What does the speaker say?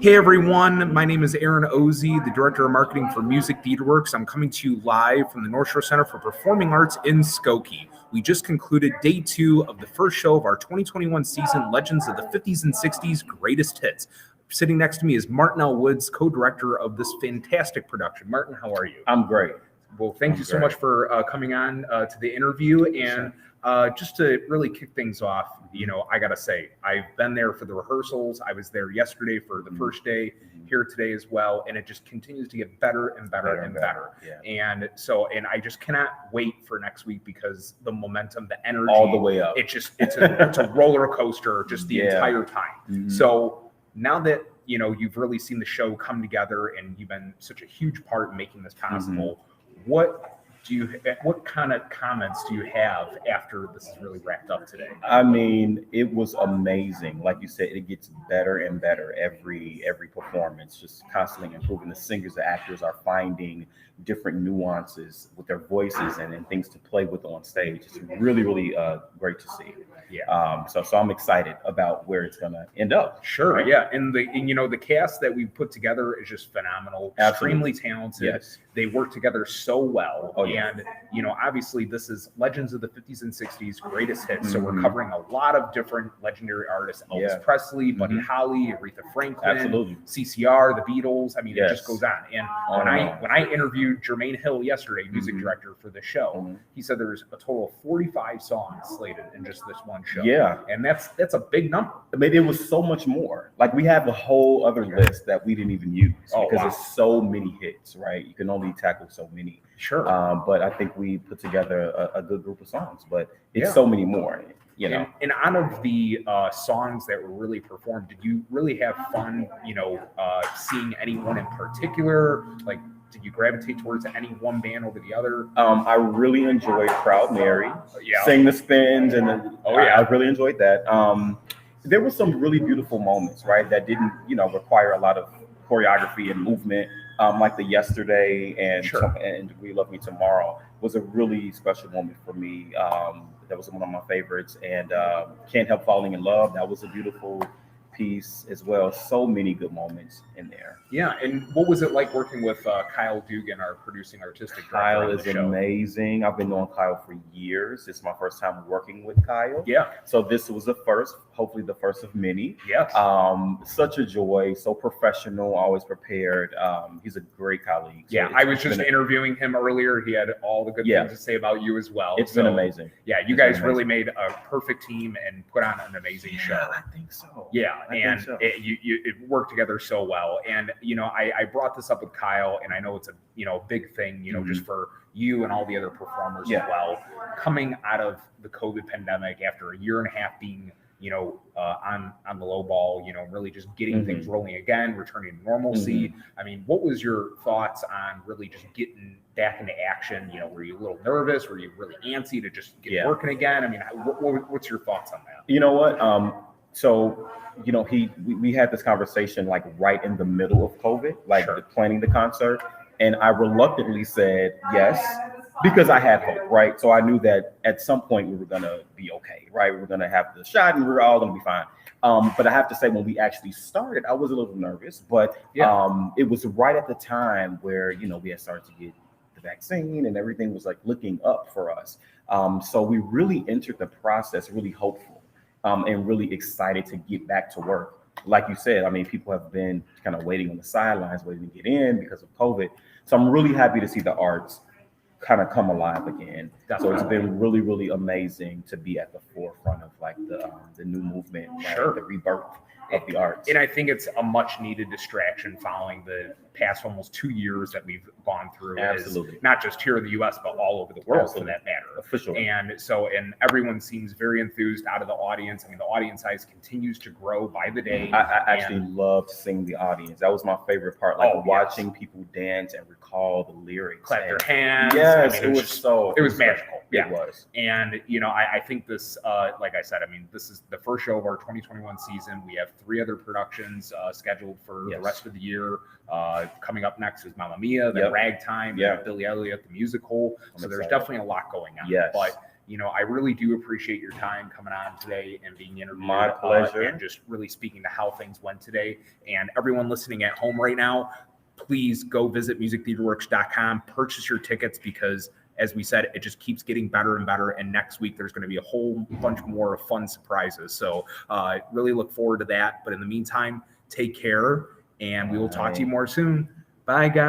Hey everyone, my name is Aaron Ozy, the Director of Marketing for Music Theaterworks. I'm coming to you live from the North Shore Center for Performing Arts in Skokie. We just concluded day 2 of the first show of our 2021 season, Legends of the 50s and 60s Greatest Hits. Sitting next to me is Martin L. Woods, co-director of this fantastic production. Martin, how are you? I'm great. Well, thank you so much for coming on to the interview. And just to really kick things off, I got to say, I've been there for the rehearsals. I was there yesterday for the first day, here today as well. And it just continues to get better and better and better. Yeah. And I just cannot wait for next week because the momentum, the energy, all the way up. It's a roller coaster just the entire time. Mm-hmm. So now that, you've really seen the show come together and you've been such a huge part in making this possible. What kind of comments do you have after this is really wrapped up today? I mean, it was amazing. Like you said, it gets better and better every performance, just constantly improving. The singers, the actors are finding different nuances with their voices and things to play with on stage. It's really, really great to see. Yeah. So I'm excited about where it's gonna end up. Sure. Right? Yeah. And the cast that we've put together is just phenomenal. Absolutely. Extremely talented. Yes. They work together so well. Oh, yeah. And obviously this is Legends of the 50s and 60s Greatest Hits. So we're Mhm. covering a lot of different legendary artists: Elvis Yeah. Presley, Buddy Mhm. Holly, Aretha Franklin, Absolutely. CCR, the Beatles. I mean, it Yes. just goes on. And On and on. when I interviewed Jermaine Hill yesterday, music Mhm. director for the show, Mhm. he said there's a total of 45 songs slated in just this one show. Yeah. And that's a big number. I mean, it was so much more. Like, we have a whole other list that we didn't even use Oh, because wow. there's so many hits, right? You can only tackle so many. Sure. But I think we put together a good group of songs, but it's Yeah. so many more, And out of the songs that were really performed, did you really have fun, seeing anyone in particular? Like, did you gravitate towards any one band over the other? I really enjoyed Proud Mary, Yeah. Sing the Spins, and then Oh, yeah. I really enjoyed that. There were some really beautiful moments, right, that didn't, require a lot of choreography and movement, like the Yesterday and Sure. and We Love Me Tomorrow was a really special moment for me. That was one of my favorites, and Can't Help Falling in Love. That was a beautiful piece as well. So many good moments in there. Yeah, and what was it like working with Kyle Dugan, our producing artistic director Kyle on is the show? amazing. I've been knowing Kyle for years. It's my first time working with Kyle. Yeah. So this was the first, hopefully the first of many. Yes. Such a joy, so professional, always prepared. He's a great colleague. So Yeah, it's I was just been- interviewing him earlier. He had all the good Yeah. things to say about you as well. It's been amazing. Yeah, you It's been guys really amazing. made a perfect team and put on an amazing show. I think so. Yeah, I think and so. it worked together so well. And I brought this up with Kyle, and I know it's a big thing, just for you and all the other performers Yeah. as well. Coming out of the COVID pandemic after a year and a half being on the low ball, really just getting things rolling again, returning to normalcy. I mean, what was your thoughts on really just getting back into action? Were you a little nervous? Were you really antsy to just get working again? I mean, what's your thoughts on that? You know what? So, we had this conversation like right in the middle of COVID, like Sure. planning the concert. And I reluctantly said yes, because I had hope, right? So I knew that at some point we were going to be okay, right? We were going to have the shot and we were all going to be fine. But I have to say, when we actually started, I was a little nervous, but it was right at the time where, we had started to get the vaccine and everything was like looking up for us. So we really entered the process really hopeful. And really excited to get back to work. Like you said, I mean, people have been kind of waiting on the sidelines, waiting to get in because of COVID. So I'm really happy to see the arts kind of come alive again. So it's been really, really amazing to be at the forefront of like the new movement, right? Sure. The rebirth of the arts. And I think it's a much needed distraction following the past almost 2 years that we've gone through. Absolutely. Not just here in the US, but all over the world Absolutely. for that matter. Officially. And everyone seems very enthused out of the audience. I mean, the audience size continues to grow by the day. I actually loved seeing the audience. That was my favorite part, like watching people dance and recall the lyrics. Clap their hands. Yes, I mean, it was magical. It was. And, I think this, like I said, I mean, this is the first show of our 2021 season. We have 3 other productions scheduled for the rest of the year. Coming up next is Mamma Mia, then Ragtime, Yeah. Billy Elliot, the musical. So there's excited. definitely a lot going on. Yes. But I really do appreciate your time coming on today and being interviewed. My pleasure. And just really speaking to how things went today. And everyone listening at home right now, please go visit musictheaterworks.com, purchase your tickets, because as we said, it just keeps getting better and better. And next week, there's going to be a whole bunch more fun surprises. So really look forward to that. But in the meantime, take care, and we will talk to you more soon. Bye, guys.